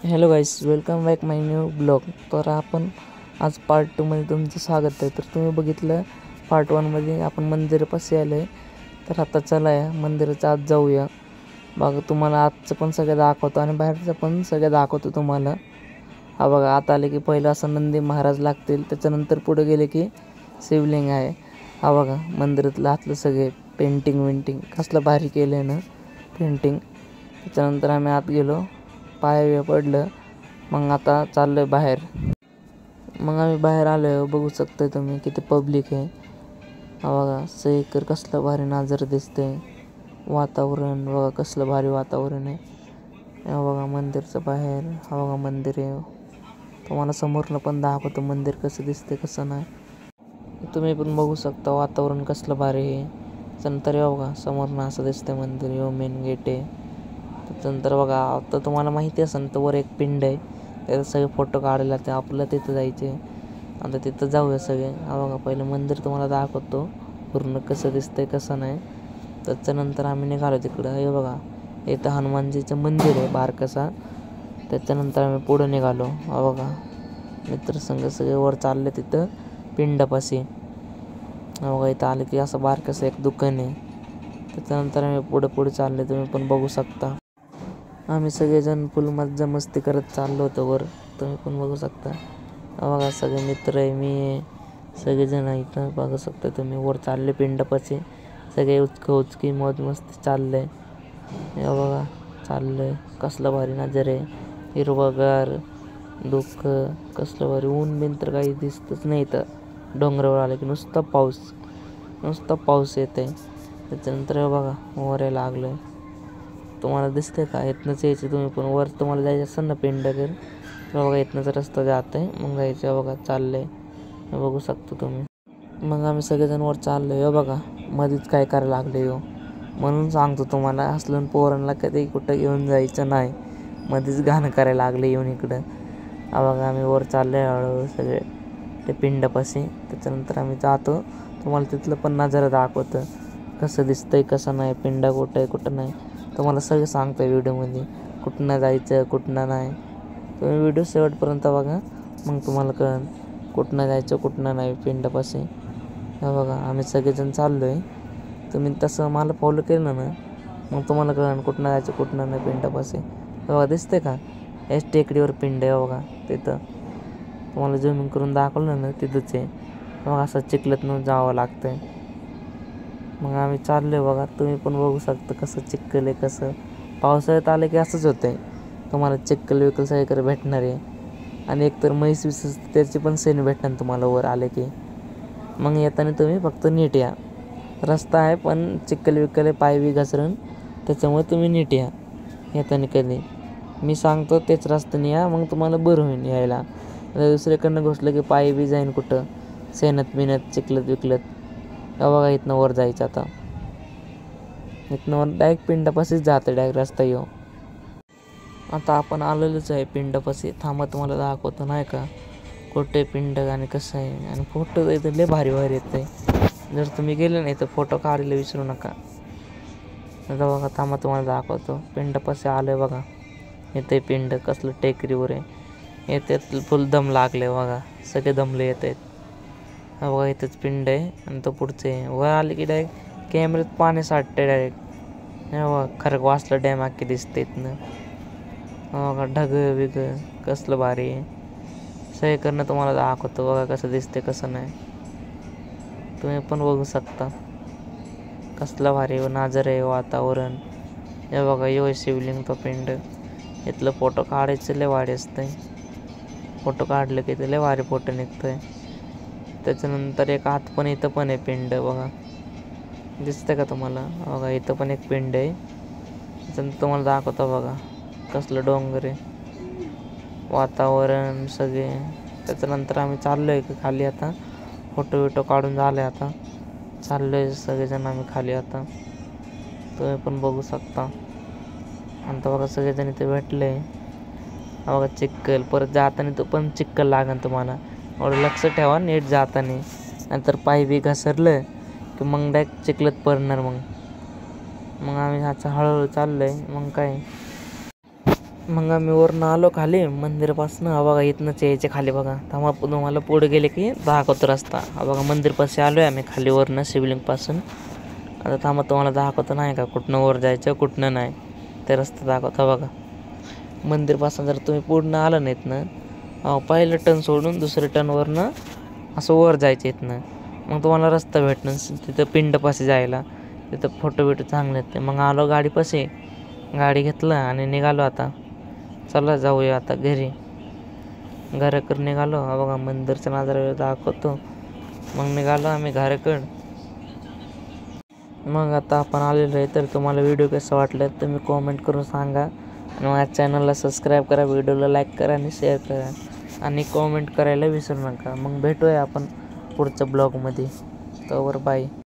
Hello गाईस, welcome back माय new blog. तर आपण आज पार्ट 2मध्ये तुमचं स्वागत आहे. तर तुम्ही बघितलं पार्ट 1मध्ये आपण मंदिरापाशी आलो आहे. तर आता चला या मंदिराच्या आत जाऊया. बघा तुम्हाला आतचं पण सगळं दाखवतो आणि बाहेरचं पण सगळं दाखवतो तुम्हाला. हा बघा आत आले की पहिलं असं नंदी महाराज लागतील, त्याच्यानंतर पुढे गेले की शिवलिंग आहे. हा बघा मंदिरातलं आतलं सगळे पेंटिंग कसलं भारी केलं आहे ना पेंटिंग. त्याच्यानंतर आम्ही आत गेलो, पाय पडलं, मग आता चाललो आहे बाहेर. मग आम्ही बाहेर आलो आहे, बघू शकता तुम्ही किती पब्लिक आहे. हा बघा सगळीकडे कसलं भारी नाजर दिसते. वातावरण बघा कसलं भारी वातावरण आहे. हा बघा मंदिरचं बाहेर, हा बघा मंदिर आहे. तुम्हाला समोरनं पण दाखवतो मंदिर कसं दिसते कसं नाही. तुम्ही पण बघू शकता वातावरण कसलं भारी आहे. त्याच्यानंतर हे बघा समोरनं असं दिसतंय मंदिर, यो मेन गेट आहे. त्याच्यानंतर बघा आता तुम्हाला माहिती असेल तर वर एक पिंड आहे, त्याचा सगळे फोटो काढायला ते आपल्याला तिथं जायचे. आता तिथं जाऊया सगळे. हा बघा पहिलं मंदिर तुम्हाला दाखवतो पूर्ण कसं दिसतंय कसं नाही. त्याच्यानंतर आम्ही निघालो तिकडं. हे बघा इथं हनुमानजीचं मंदिर आहे बारकसा. त्याच्यानंतर आम्ही पुढं निघालो. हा बघा मित्रसंघ सगळे वर चालले तिथं पिंडापाशी. हा बघा इथं आलं की असं बारकसं एक दुकान आहे. त्याच्यानंतर आम्ही पुढे चालले, तुम्ही पण बघू शकता. आम्ही सगळेजण फुल मज्जा मस्ती करत चाललो होतो वर, तुम्ही पण बघू शकता. बघा सगळे मित्र आहे, मी आहे, सगळेजण इथं बघू शकता तुम्ही. वर चालले पिंडापाशी सगळे उचकी मौज मस्ती चाललं आहे. हे बघा चाललं आहे कसलं भारी नजर आहे. हिरवगार दुःख कसलं भारी. ऊन बिन तर काही दिसतच नाही इथं. डोंगरावर आलं की नुसतं पाऊस येत आहे. त्याच्यानंतर हे बघा वर यायला लागलं आहे. तुम्हाला दिसतंय का? इथनंच यायचं तुम्ही पण. वर तुम्हाला जायचं असेल ना पिंडगर, तर बघा इथनंच रस्ता जात आहे, मग जायचं. बघा चाललं आहे, बघू शकता तुम्ही. मग आम्ही सगळेजण वर चाललो आहे. बघा मध्येच काय करायला लागले हो, म्हणून सांगतो तुम्हाला असलं पोरांना कधी कुठं घेऊन जायचं नाही. मध्येच गाणं करायला लागले येऊन इकडं. हा बघा आम्ही वर चाललो आहे हळूहळू सगळे ते पिंडापाशी. त्याच्यानंतर आम्ही जातो, तुम्हाला तिथलं पण नजारा दाखवतं कसं दिसतंय कसं नाही, पिंडा कुठं आहे कुठं नाही. तुम्हाला सगळं सांगतो आहे व्हिडिओमध्ये, कुठनं जायचं कुठनं नाही. तुम्ही व्हिडिओ शेवटपर्यंत बघा, मग तुम्हाला कळेल कुठनं जायचं कुठनं नाही पिंडापाशी. हे बघा आम्ही सगळेजण चाललो आहे. तुम्ही तसं मला फॉलो केलं ना, मग तुम्हाला कळेल कुठनं जायचं कुठनं नाही पिंडापाशी. हे बघा दिसतंय का? याच टेकडीवर पिंड आहे बघा तिथं. तुम्हाला झूमिंग करून दाखवलं ना तिथंच आहे. मग असं चिखलातून जावं लागतं आहे. मग आम्ही चाललो आहे बघा, तुम्ही पण बघू शकता कसं चिखल आहे कसं. पावसाळ्यात आलं की असंच होतं आहे, तुम्हाला चिखल विखल सगळीकडे भेटणार आहे. आणि एकतर म्हैस विस त्याची पण सेन भेटणार तुम्हाला वर आले की. मग येताना तुम्ही फक्त नीट या. रस्ता आहे पण चिखल विखल आहे, पाय बी घसरण, त्याच्यामुळे तुम्ही नीट या येताना. कधी मी सांगतो तेच रस्त्याने या, मग तुम्हाला बरं होईल यायला. दुसरीकडनं घुसलं की पाय बी जाईन कुठं सेनत बिनत चिखलत विकलत. बघा इथनं वर जायचं. आता इथनं वर डायरेक्ट पिंडापाशीच जातं डायरेक्ट रस्ता येऊ. आता आपण आलेलोच आहे पिंडापाशी. थांबा तुम्हाला दाखवतो नाही का कुठे पिंड आणि कसं आहे. आणि फोटो इथं लय भारी येत आहे. जर तुम्ही गेले नाही तर फोटो काढायला विसरू नका. आता बघा थांबा तुम्हाला दाखवतो. पिंडापाशी आलं आहे बघा. येते पिंड कसलं टेकडीवर आहे. येते फुल दम लागले बघा, सगळे दमले येत आहेत. हा बघा इथंच पिंड आहे आणि तो पुढचे वर आले की डायरेक्ट कॅमेऱ्यात पाणी साठते डायरेक्ट. हे बघा खरं वाचलं डॅम अख्खी दिसते इथनं. बघा ढग बिग कसलं भारी आहे. सगळीकडनं तुम्हाला दाखवतो बघा कसं दिसते कसं नाही. तुम्ही पण बघू शकता कसलं भारी नाजर आहे वातावरण. हे बघा यो शिवलिंग तो पिंड. इथलं फोटो काढायचं लय भारी असतंय. फोटो काढलं की लय भारी फोटो निघतोय. त्याच्यानंतर एक हात पण इथं पण आहे पिंड बघा, दिसतंय का तुम्हाला? बघा इथं पण एक पिंड आहे. त्याच्यानंतर तुम्हाला दाखवतो बघा कसलं डोंगर आहे, वातावरण सगळे. त्याच्यानंतर आम्ही चाललो आहे खाली. आता फोटो बिटो काढून झाले, आता चाललो आहे सगळेजण आम्ही खाली. आता तुम्ही पण बघू शकता. आता बघा सगळेजण इथे भेटले. बघा चिखल, परत जाताना तो पण चिखल लागेल तुम्हाला, एवढं लक्ष ठेवा नीट जाताना. नंतर पाय बी घसरलं की मग डायरेक्ट चिखलात पडणार. मग आम्ही ह्याचा हळूहळू चाललो आहे. मग काय मग आम्ही वरनं आलो खाली मंदिरापासून. हा बघा इथनंच यायचे खाली बघा. थांबा तुम्हाला पुढे गेले की दाखवतो रस्ता. हा बघा मंदिरपाशी आलो आहे आम्ही खाली वरनं शिवलिंगपासून. आता थांबा तुम्हाला दाखवतो नाही का कुठनं वर जायचं कुठनं नाही ते रस्ता दाखवतो बघा. मंदिरपासून जर तुम्ही पूर्ण आलं नाहीत ना पहिलं टर्न सोडून दुसऱ्या टर्नवरनं असं वर जायचं इथनं. मग तुम्हाला रस्ता भेटणं तिथं पिंडपाशी जायला. तिथं फोटो बिटो चांगले आहेत. मग आलो गाडीपाशी. गाडी घेतलं आणि निघालो आता. चला जाऊया आता घरी. घराकडं निघालो. हा बघा मंदिरचा नजारा दाखवतो. मग निघालो आम्ही घराकडं. मग आता आपण आलेलो आहे. तर तुम्हाला व्हिडिओ कसं वाटलं तुम्ही कॉमेंट करून सांगा. आणि माझ्या चॅनलला सबस्क्राईब करा, व्हिडिओला लाईक करा आणि शेअर करा आणि कॉमेंट करायला विसरू नका. मग भेटूया आपण पुढच्या ब्लॉगमध्ये. तोवर बाय.